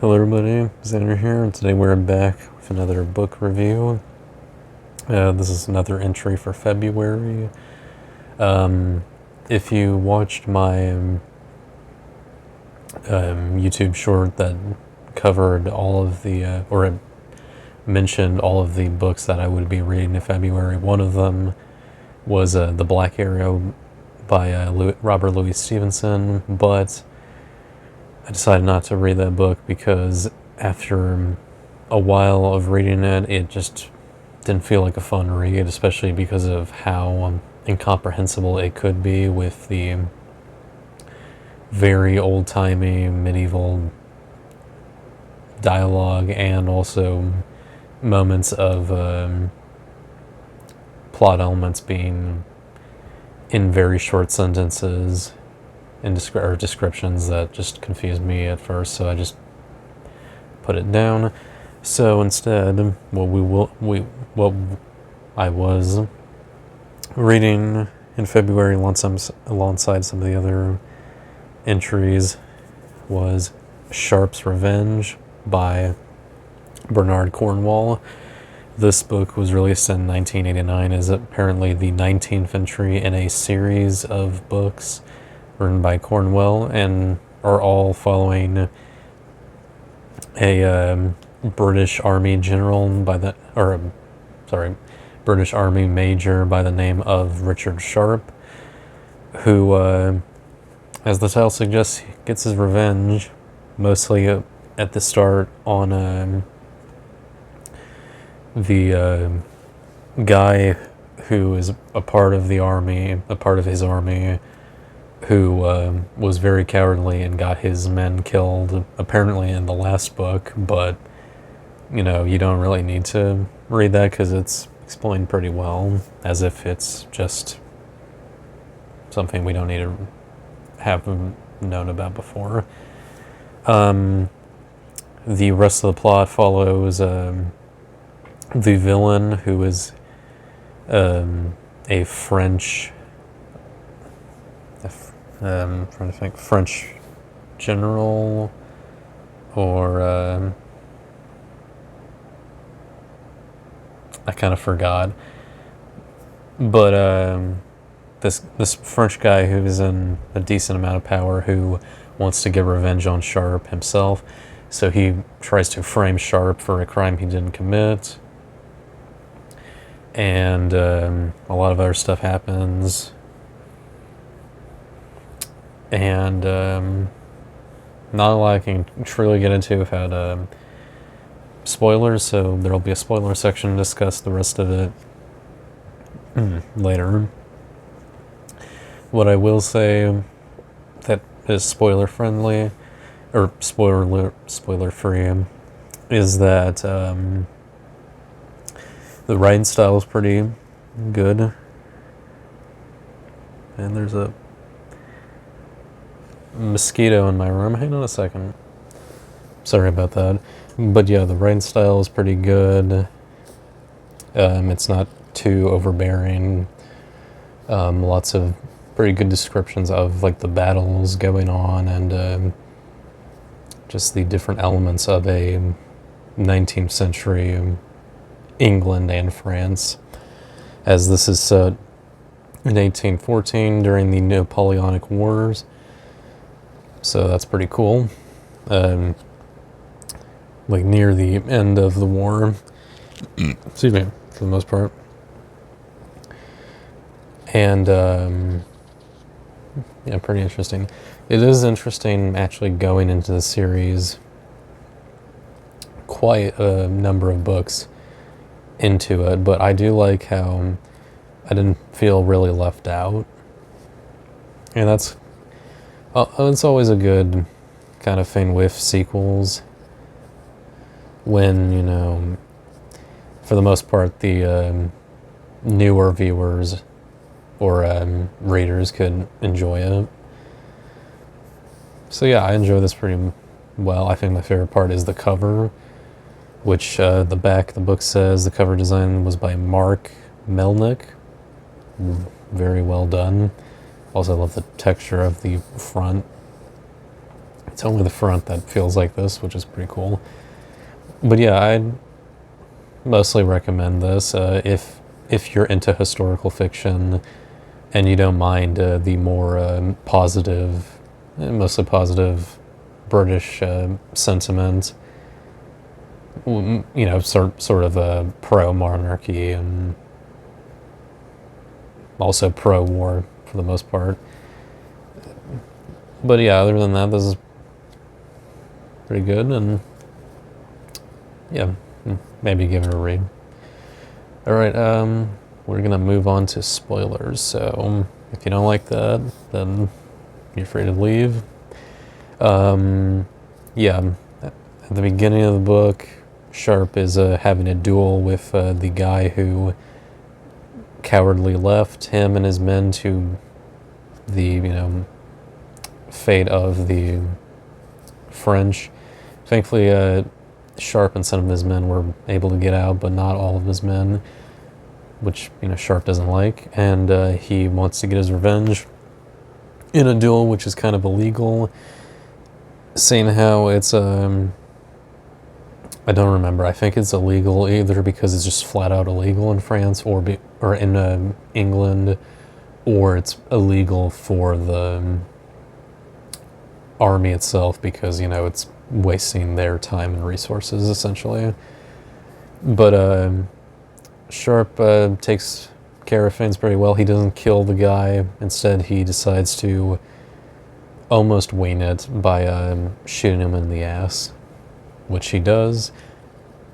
Hello everybody, Xander here, and today we're back with another book review. This is another entry for February. If you watched my YouTube short that covered all of the, or it mentioned all of the books that I would be reading in February, one of them was The Black Arrow by Robert Louis Stevenson, but I decided not to read that book because after a while of reading it, it just didn't feel like a fun read, especially because of how incomprehensible it could be with the very old-timey medieval dialogue and also moments of plot elements being in very short sentences and descriptions that just confused me at first, so I just put it down. So instead, what I was reading in February alongside some of the other entries was Sharpe's Revenge by Bernard Cornwell. This book was released in 1989, is apparently the 19th entry in a series of books written by Cornwell, and are all following a British Army general British Army major by the name of Richard Sharpe, who, as the title suggests, gets his revenge mostly at the start on the guy who is a part of his army, who was very cowardly and got his men killed, apparently in the last book, but, you don't really need to read that because it's explained pretty well, as if it's just something we don't need to have known about before. The rest of the plot follows the villain, who is a French trying to think, French general, or I kind of forgot, but this French guy who is in a decent amount of power, who wants to get revenge on Sharpe himself, so he tries to frame Sharpe for a crime he didn't commit, and a lot of other stuff happens. And not a lot I can truly get into without spoilers, so there'll be a spoiler section to discuss the rest of it later. What I will say that is spoiler friendly, or spoiler free, is that the writing style is pretty good. And there's a mosquito in my room. Hang on a second. Sorry about that. But yeah, the writing style is pretty good. It's not too overbearing. Lots of pretty good descriptions of like the battles going on, and just the different elements of a 19th century England and France, as this is set in 1814 during the Napoleonic Wars. So that's pretty cool. Like near the end of the war, excuse me, for the most part. And yeah, pretty interesting. It is interesting actually going into the series, quite a number of books into it, but I do like how I didn't feel really left out. And that's it's always a good kind of thing with sequels, when, for the most part, the newer viewers or readers could enjoy it. So yeah, I enjoy this pretty well. I think my favorite part is the cover, which the back of the book says the cover design was by Mark Melnick. Very well done. Also, I love the texture of the front It's only the front that feels like this, which is pretty cool. But yeah, I'd mostly recommend this if you're into historical fiction and you don't mind the more positive, mostly positive British sentiment. You know, sort of a pro-monarchy and also pro-war for the most part. But yeah, other than that, this is pretty good, and yeah, maybe give it a read. Alright, we're gonna move on to spoilers, so if you don't like that, then you're free to leave. Yeah, at the beginning of the book, Sharpe is having a duel with the guy who cowardly left him and his men to the, fate of the French. Thankfully, Sharpe and some of his men were able to get out, but not all of his men, which, Sharpe doesn't like, and he wants to get his revenge in a duel, which is kind of illegal, seeing how it's, I don't remember, I think it's illegal either because it's just flat out illegal in France or in England, or it's illegal for the army itself because, it's wasting their time and resources, essentially. But Sharpe takes care of things pretty well. He doesn't kill the guy. Instead, he decides to almost wing it by shooting him in the ass, which he does,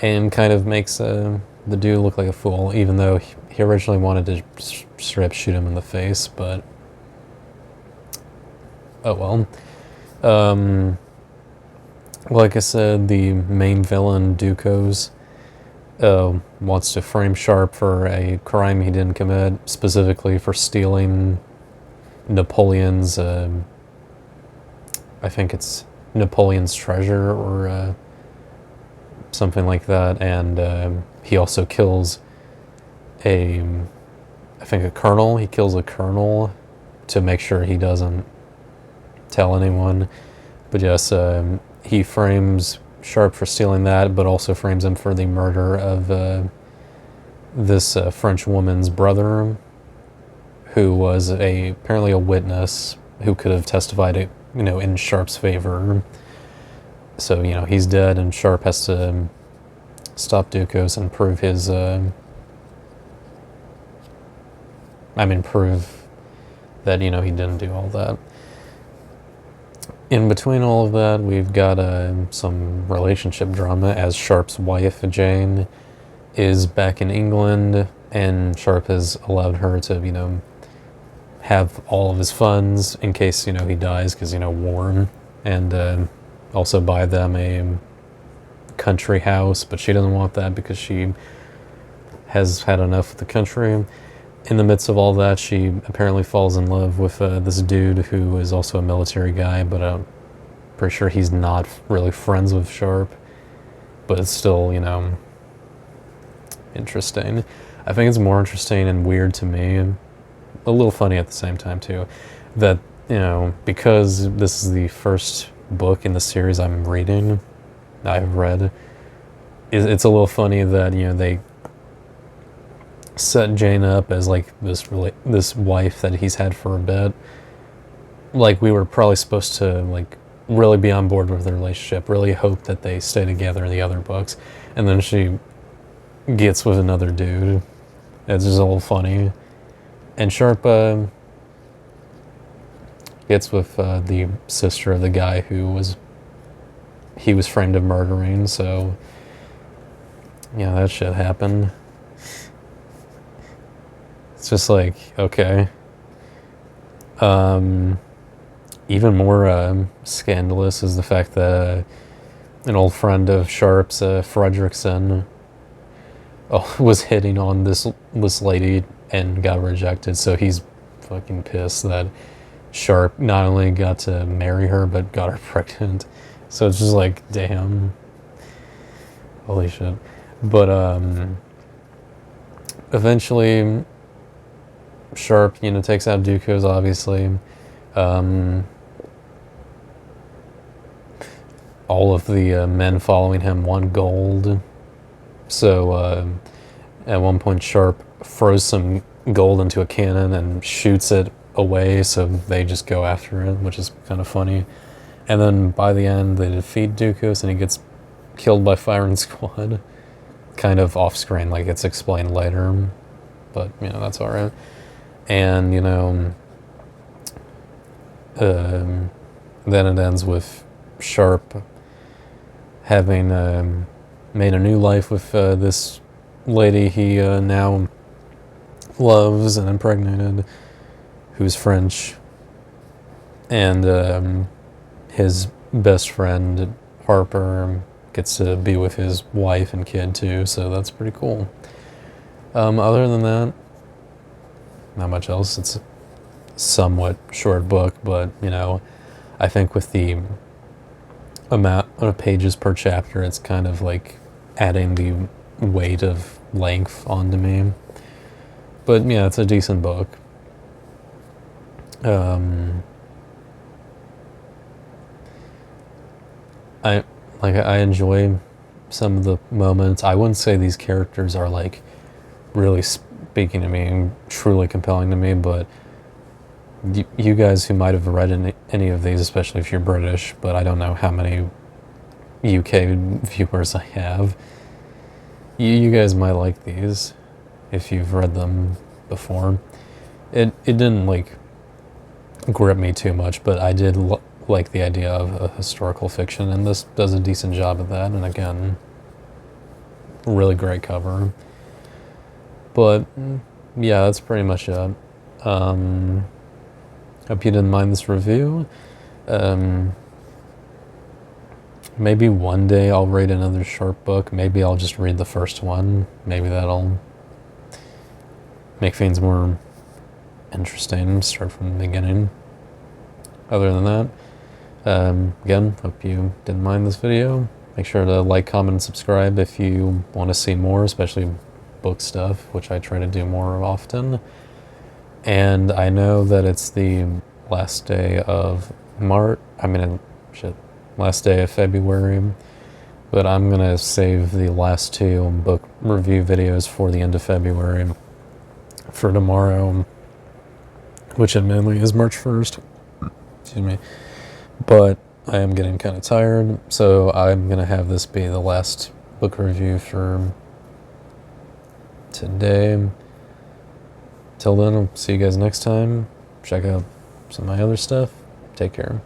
and kind of makes the dude look like a fool, even though he originally wanted to straight up shoot him in the face, but oh well. Like I said, the main villain, Dukos, wants to frame Sharpe for a crime he didn't commit, specifically for stealing Napoleon's, I think it's Napoleon's treasure or something like that, and he also kills I think a colonel. He kills a colonel to make sure he doesn't tell anyone. But yes, he frames Sharpe for stealing that, but also frames him for the murder of this French woman's brother, who was apparently a witness who could have testified, in Sharpe's favor. So, he's dead, and Sharpe has to stop Dukos and prove his, prove that, he didn't do all that. In between all of that, we've got some relationship drama as Sharpe's wife, Jane, is back in England, and Sharpe has allowed her to, have all of his funds in case, he dies, because, war, and also buy them a country house, but she doesn't want that because she has had enough of the country. In the midst of all that, she apparently falls in love with this dude who is also a military guy, but I'm pretty sure he's not really friends with Sharpe, but it's still, interesting. I think it's more interesting and weird to me, a little funny at the same time too, that, because this is the first book in the series I've read, it's a little funny that, they set Jane up as like this wife that he's had for a bit. Like, we were probably supposed to like really be on board with the relationship, really hope that they stay together in the other books, and then she gets with another dude. It's just a little funny. And Sharpe gets with the sister of the guy he was framed of murdering, so yeah, that shit happened. It's just like, okay. Even more scandalous is the fact that an old friend of Sharpe's, Fredrickson, was hitting on this lady and got rejected, so he's fucking pissed that Sharpe not only got to marry her, but got her pregnant. So it's just like, damn. Holy shit. But eventually Sharpe, takes out Dukos, obviously. all of the men following him want gold. So at one point, Sharpe throws some gold into a cannon and shoots it away, so they just go after it, which is kind of funny. And then by the end, they defeat Dukos, and he gets killed by firing squad. Kind of off screen, like it's explained later, but you know, that's alright. And you know, then it ends with Sharpe having made a new life with this lady he now loves and impregnated, who's French, and his best friend Harper gets to be with his wife and kid too, so that's pretty cool. Other than that, not much else. It's a somewhat short book, but you know, I think with the amount of pages per chapter, it's kind of like adding the weight of length onto me. But yeah, it's a decent book. I enjoy some of the moments. I wouldn't say these characters are like really speaking to me and truly compelling to me, but you guys who might have read any of these, especially if you're British, but I don't know how many UK viewers I have, you guys might like these if you've read them before. It didn't like grip me too much, but I did like the idea of a historical fiction, and this does a decent job of that. And again, really great cover. But yeah, that's pretty much it. Hope you didn't mind this review. Maybe one day I'll read another Sharpe book. Maybe I'll just read the first one. Maybe that'll make things more interesting, start from the beginning. Other than that, again, hope you didn't mind this video. Make sure to like, comment, and subscribe if you want to see more, especially book stuff, which I try to do more often. And I know that it's the last day of last day of February, but I'm gonna save the last two book review videos for the end of February for tomorrow, which admittedly is March 1st. Excuse me. But I am getting kind of tired, so I'm gonna have this be the last book review for today. Till then, I'll see you guys next time. Check out some of my other stuff. Take care.